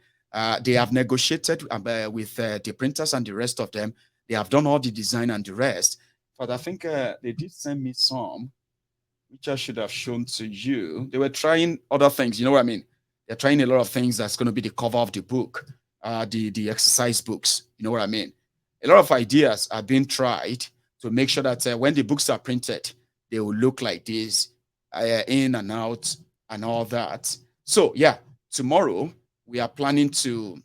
[SPEAKER 1] They have negotiated with the printers and the rest of them. They have done all the design and the rest. But I think they did send me some, which I should have shown to you. They were trying other things, you know what I mean? They're trying a lot of things that's going to be the cover of the book, the exercise books, you know what I mean? A lot of ideas are being tried to make sure that when the books are printed, they will look like this, in and out and all that. So yeah, tomorrow we are planning to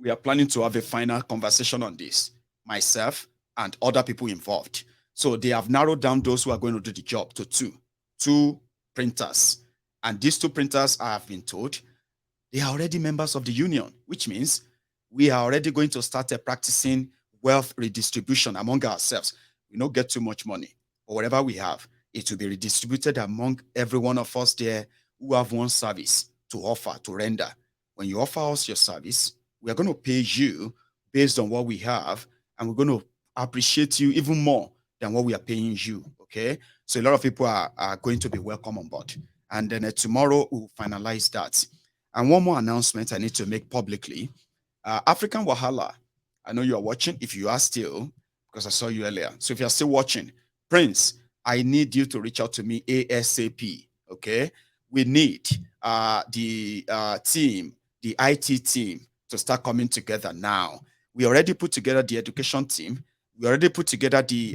[SPEAKER 1] have a final conversation on this, myself and other people involved. So they have narrowed down those who are going to do the job to two printers. And these two printers, I have been told, they are already members of the union, which means we are already going to start practicing wealth redistribution among ourselves. We don't get too much money, but whatever we have, it will be redistributed among every one of us there who have one service to offer, to render. When you offer us your service, we are going to pay you based on what we have, and we're going to appreciate you even more than what we are paying you, okay? So a lot of people are going to be welcome on board. And then tomorrow, we'll finalize that. And one more announcement I need to make publicly. African Wahala, I know you are watching. If you are still, because I saw you earlier. So if you're still watching, Prince, I need you to reach out to me ASAP, okay? We need the team, the IT team, to start coming together now. We already put together the education team. We already put together the,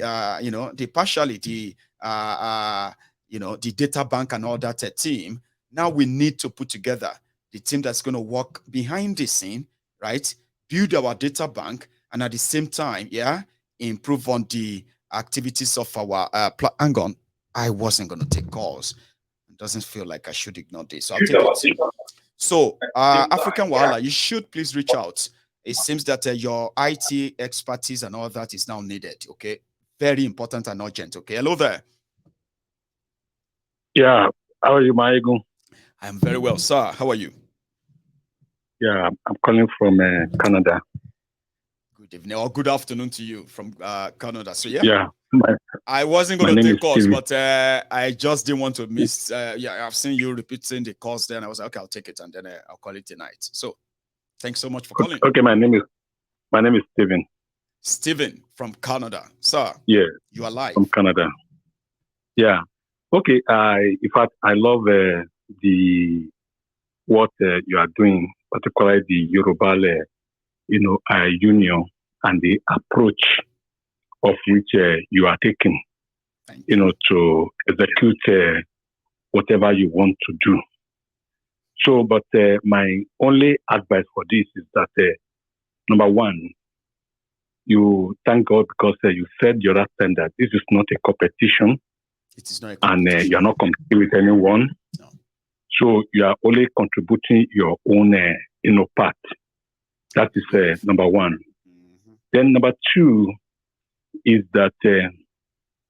[SPEAKER 1] the data bank and all that team. Now we need to put together the team that's going to work behind the scene, right? Build our data bank, and at the same time, improve on the activities of our hang on. I wasn't going to take calls. It doesn't feel like I should ignore this. So I'll take it. So African Wahala, you should please reach out. It seems that your IT expertise and all that is now needed, okay? Very important and urgent, okay? Hello there.
[SPEAKER 5] Yeah, how are you, Maigo?
[SPEAKER 1] I'm very well, sir. How are you?
[SPEAKER 5] Yeah, I'm calling from Canada.
[SPEAKER 1] Good evening or good afternoon to you from Canada. So
[SPEAKER 5] yeah,
[SPEAKER 1] I wasn't going to take calls, but I just didn't want to miss. I've seen you repeating the calls there, and I was like, okay, I'll take it, and then I'll call it tonight. So thanks so much for calling.
[SPEAKER 5] Okay, my name is Steven.
[SPEAKER 1] Steven from Canada, sir.
[SPEAKER 5] Yeah,
[SPEAKER 1] you are live
[SPEAKER 5] from Canada. Yeah. Okay. In fact, I love what you are doing, particularly the Yoruba, union and the approach of which you are taking, to execute whatever you want to do. So, but my only advice for this is that, number one, you thank God because you said your last time that this is not a competition.
[SPEAKER 1] It is not a competition.
[SPEAKER 5] And you're not competing with anyone.
[SPEAKER 1] No.
[SPEAKER 5] So you are only contributing your own, part. That is number one. Mm-hmm. Then number two is that,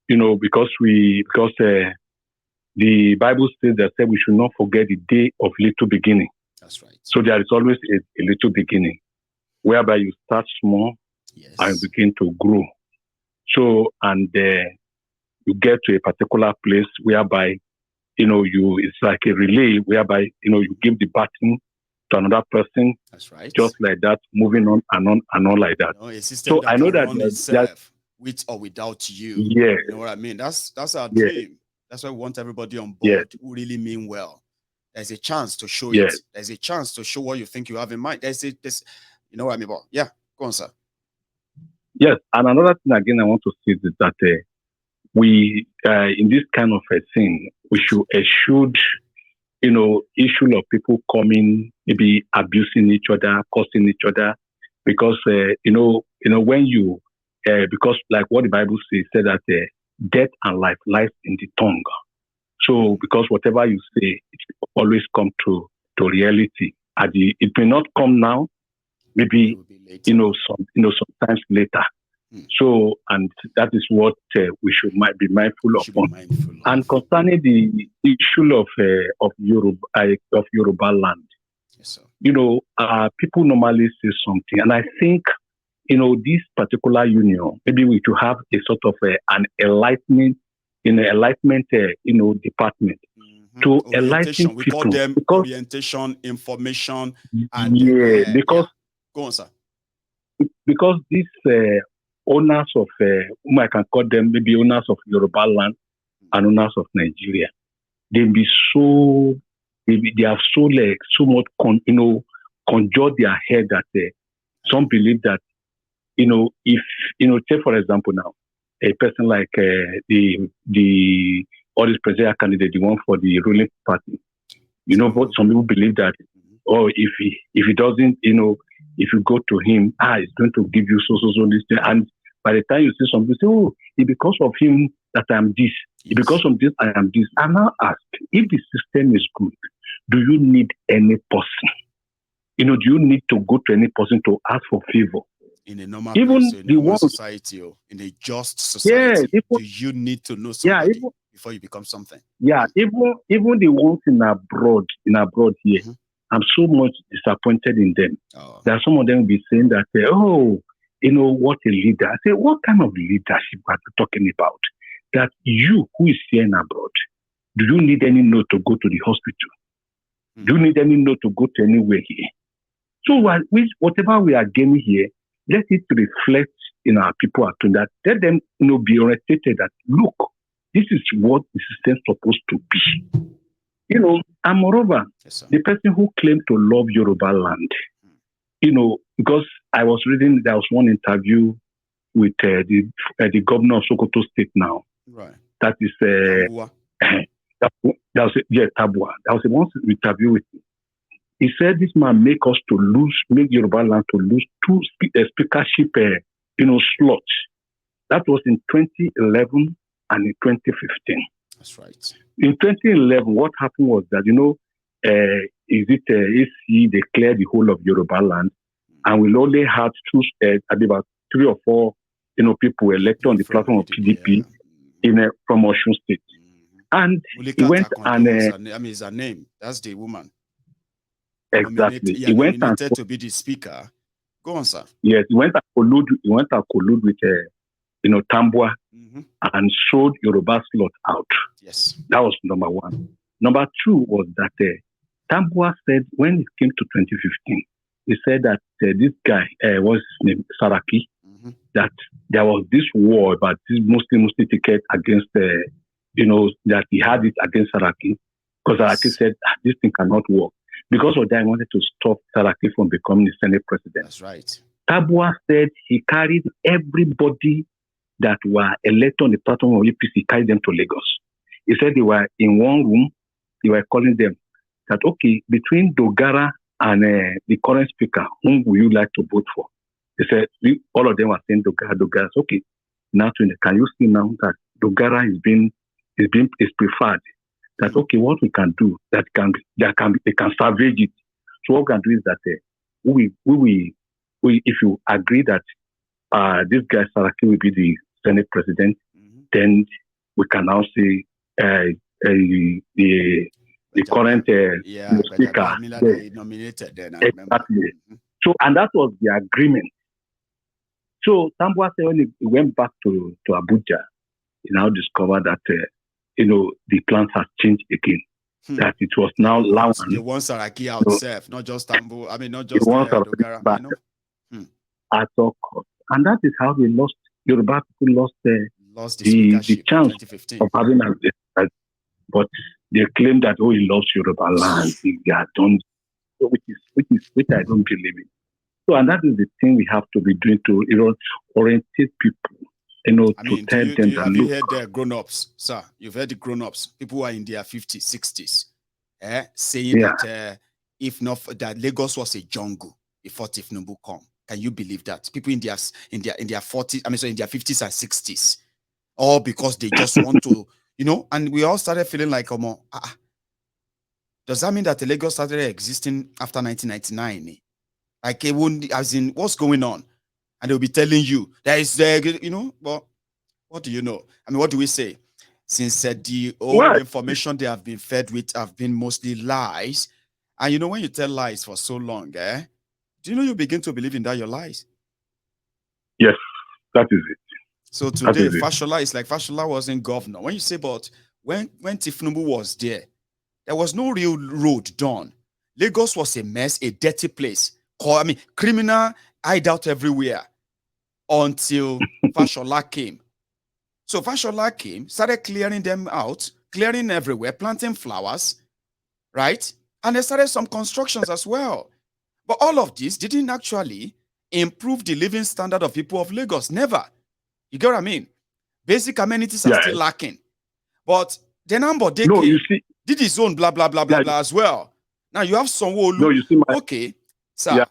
[SPEAKER 5] because the Bible says that we should not forget the day of little beginning.
[SPEAKER 1] That's right.
[SPEAKER 5] So there is always a little beginning, whereby you start small and begin to grow. So, and you get to a particular place whereby, it's like a relay whereby, you give the baton to another person.
[SPEAKER 1] That's right.
[SPEAKER 5] Just like that, moving on and on and on like that.
[SPEAKER 1] A system that I know that itself, with or without you.
[SPEAKER 5] Yeah.
[SPEAKER 1] You know what I mean? That's our dream. That's why we want everybody on board who really mean well. There's a chance to show it. There's a chance to show what you think you have in mind. There's you know what I mean? But yeah, go on, sir.
[SPEAKER 5] Yes, and another thing again I want to say is that we, in this kind of a thing, we should eschew, issue of people coming, maybe abusing each other, cursing each other, because when you, because like what the Bible says, said that death and life lies in the tongue. So because whatever you say, it always come to reality. It may not come now, maybe sometimes later. So, and that is what we might be mindful of. And concerning the issue of Yoruba land,
[SPEAKER 1] yes,
[SPEAKER 5] people normally say something, and I think this particular union, maybe we should have a sort of an enlightenment department to enlighten people.
[SPEAKER 1] We call them orientation, information, and
[SPEAKER 5] because
[SPEAKER 1] go on, sir.
[SPEAKER 5] Because these owners of whom I can call them maybe owners of Yoruba land and owners of Nigeria, they have so much conjured their head that some believe that if take for example now a person like the all this presidential candidate, the one for the ruling party, but some people believe that if he doesn't, if you go to him, he's going to give you so this thing. And by the time you see some people say, it's because of him that I'm this. Yes. Because of this, I am this. I now ask, if the system is good, do you need any person? Do you need to go to any person to ask for favor?
[SPEAKER 1] In a normal place, in a normal society, or in a just society, do you need to know somebody before you become something?
[SPEAKER 5] Yeah, even the ones in abroad here, I'm so much disappointed in them. There are some of them will be saying that, what a leader. I say, what kind of leadership are you talking about? That you who is here in abroad, do you need any note to go to the hospital? Do you need any note to go to anywhere here? So whatever we are gaining here, let it reflect in our people at that. Let them be orientated that, look, this is what the system is supposed to be. And moreover, yes, the person who claimed to love Yoruba land, because I was reading, there was one interview with the governor of Sokoto State now.
[SPEAKER 1] Right.
[SPEAKER 5] That is
[SPEAKER 1] Tabua.
[SPEAKER 5] Tabua. That was the one interview with him. He said this man make Yoruba land to lose 2 speakership, slots. That was in 2011 and in 2015.
[SPEAKER 1] That's right.
[SPEAKER 5] In 2011, what happened was that, AC declared the whole of Yoruba land, and we only had about 3 or 4, people elected on the platform of PDP from Osun State. And he went and
[SPEAKER 1] is her name. That's the woman.
[SPEAKER 5] Exactly.
[SPEAKER 1] He went nominated to be the speaker. Go on, sir.
[SPEAKER 5] Yes, he went and collude with Tambua and sold Yoruba slot out.
[SPEAKER 1] Yes.
[SPEAKER 5] That was number one. Number two was that Tambua said when it came to 2015, he said that this guy, what's his name, Saraki, that there was this war about this Muslim ticket against, that he had it against Saraki, because Saraki said this thing cannot work. Because of that, I wanted to stop Saraki from becoming the Senate president.
[SPEAKER 1] That's right.
[SPEAKER 5] Tambua said he carried everybody that were elected on the platform of APC, carried them to Lagos. He said they were in one room. They were calling them that, okay, between Dogara and the current speaker, whom would you like to vote for? They said, all of them were saying Dogara. Okay, now can you see now that Dogara is preferred? That, okay, what we can do, they can salvage it. So what we can do is that we if you agree that this guy Saraki will be the Senate president, then we can now see the current speaker
[SPEAKER 1] nominated. Then
[SPEAKER 5] exactly. So, and that was the agreement. So Tambua said when he went back to Abuja, he now discovered that the plans have changed again. That it was now Lawan.
[SPEAKER 1] They want Saraki out self, not just Tambo. I mean, not just Dogara.
[SPEAKER 5] At all costs. And that is how they lost. Yoruba people lost the chance of having but they claim that he lost Yoruba land. They are done, which I don't believe in. So, and that is the thing we have to be doing to orientate people. To tell them that
[SPEAKER 1] have you heard the grown-ups, sir? You've heard the grown-ups, people who are in their 50s, 60s, saying that if not that Lagos was a jungle before Tifnubu come. Can you believe that? People in their 40s, in their 50s and 60s, all because they just want to You know, and we all started feeling like, does that mean that the Lagos started existing after 1999? Like, it won't, as in, what's going on? And they'll be telling you, there is, you know, well, what do you know? I mean, what do we say? Since the old information they have been fed with have been mostly lies. And you know, when you tell lies for so long, do you know you begin to believe in that, your lies?
[SPEAKER 5] Yes, that is it.
[SPEAKER 1] So today, Fashola is like Fashola wasn't governor. When you say, but when Tifnubu was there was no real road done. Lagos was a mess, a dirty place. I mean, criminal hideout everywhere until Fashola came. So Fashola came, started clearing them out, clearing everywhere, planting flowers, right? And they started some constructions as well. But all of this didn't actually improve the living standard of people of Lagos. Never. You get what I mean? Basic amenities are still lacking. But then Ambode did his own blah, blah, blah, blah, blah as well. Now you have Sanwo-Olu.
[SPEAKER 5] No, you see
[SPEAKER 1] okay, sir.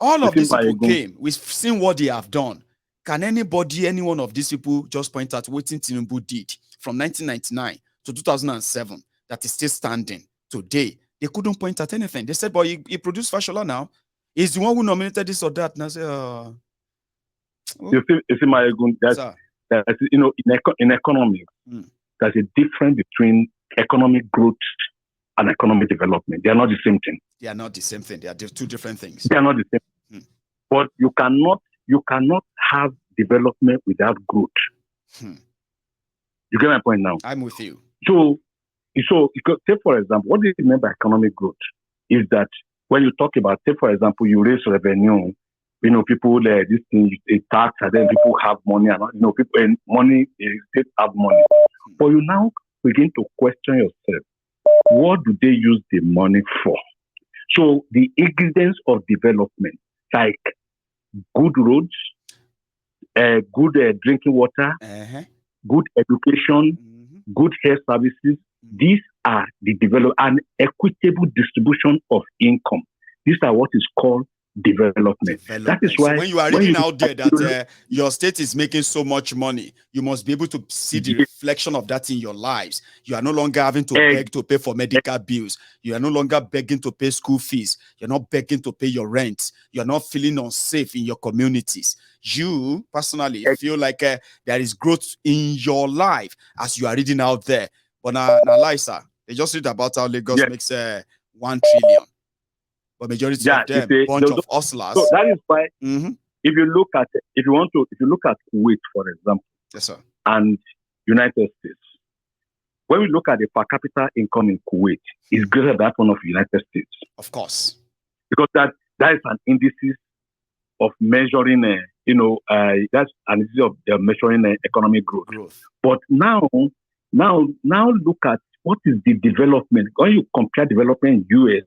[SPEAKER 1] All of these people came. We've seen what they have done. Can anybody, any one of these people, just point out what Tinubu did from 1999 to 2007 that is still standing today? They couldn't point at anything. They said, but he produced Fashola now. He's the one who nominated this or that. And I say,
[SPEAKER 5] you see, my that's, you know, in economics, there's a difference between economic growth and economic development. They are not the same thing.
[SPEAKER 1] They are not the same thing. They are two different things.
[SPEAKER 5] They are not the same. But you cannot have development without growth. You get my point now?
[SPEAKER 1] I'm with you.
[SPEAKER 5] So say, for example, what do you mean by economic growth? Is that when you talk about, say, for example, you raise revenue, you know, people, this thing, a tax, and then people have money, and, you know, people, and money, state have money. But you now begin to question yourself, what do they use the money for? So the ingredients of development, like good roads, good drinking water, good education, good health services, these are the development and equitable distribution of income. These are what is called development. That is why
[SPEAKER 1] so when you are reading out there that your state is making so much money, you must be able to see the reflection of that in your lives. You are no longer having to beg to pay for medical bills. You are no longer begging to pay school fees. You're not begging to pay your rent. You're not feeling unsafe in your communities. You personally feel like there is growth in your life as you are reading out there. But now, Lisa, they just read about how Lagos makes 1 trillion. But majority of them, bunch of hustlers.
[SPEAKER 5] So that is why, if you look at Kuwait, for example,
[SPEAKER 1] yes, sir,
[SPEAKER 5] and United States, when we look at the per capita income in Kuwait, it's greater than that one of the United States.
[SPEAKER 1] Of course,
[SPEAKER 5] because that is an indices of measuring, that's an indices of measuring economic growth. But now look at what is the development. When you compare development in US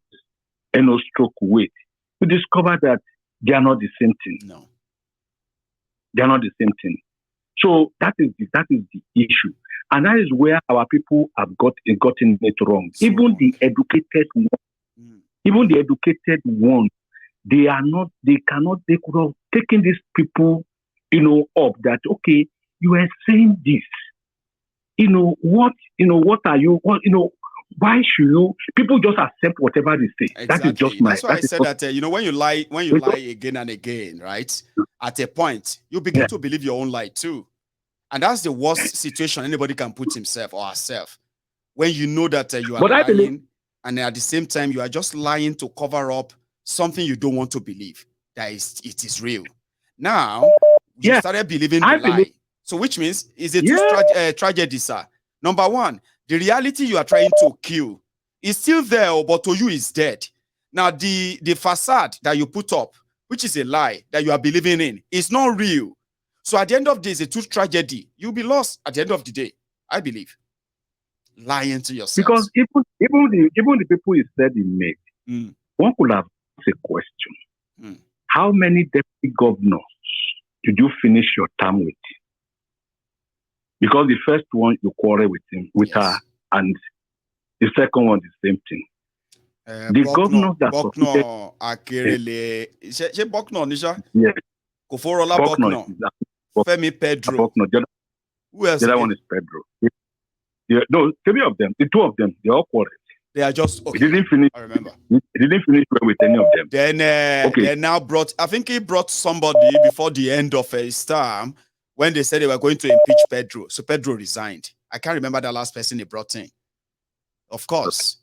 [SPEAKER 5] and stroke Kuwait, you discover that they are not the same thing.
[SPEAKER 1] No,
[SPEAKER 5] they are not the same thing. So that is the issue, and that is where our people have gotten it wrong. So even the educated ones, they could have taken these people, up that, okay, you are saying this, what are you, why should you? People just accept whatever they say.
[SPEAKER 1] Exactly.
[SPEAKER 5] That is just
[SPEAKER 1] That's why I said that. When you lie again and again, right? At a point, you begin to believe your own lie too, and that's the worst situation anybody can put himself or herself. When you know that you are lying, and at the same time you are just lying to cover up something you don't want to believe that it is real. Now you started believing the lie. So which means it's a two tragedy, sir. Number one, the reality you are trying to kill is still there, but to you is dead. Now, the facade that you put up, which is a lie that you are believing in, is not real. So at the end of the day, it's a true tragedy. You'll be lost at the end of the day, I believe. Lying to yourself.
[SPEAKER 5] Because even the people he said he made, one could have asked a question. How many deputy governors did you finish your term with? Because the first one you quarrel with her, and the second one the same thing. The governors that
[SPEAKER 1] Bokno Akerele, Bokno Nisha?
[SPEAKER 5] Yes.
[SPEAKER 1] Koforola Bokno. Femi Pedro.
[SPEAKER 5] Bokno.
[SPEAKER 1] Who else?
[SPEAKER 5] The other one is Pedro. No, 3 of them, the 2 of them, they all quarreled.
[SPEAKER 1] They are just okay.
[SPEAKER 5] He didn't finish.
[SPEAKER 1] I remember.
[SPEAKER 5] He didn't finish well with any of them.
[SPEAKER 1] Then they now brought. I think he brought somebody before the end of his term when they said they were going to impeach Pedro. So Pedro resigned. I can't remember the last person he brought in. Of course,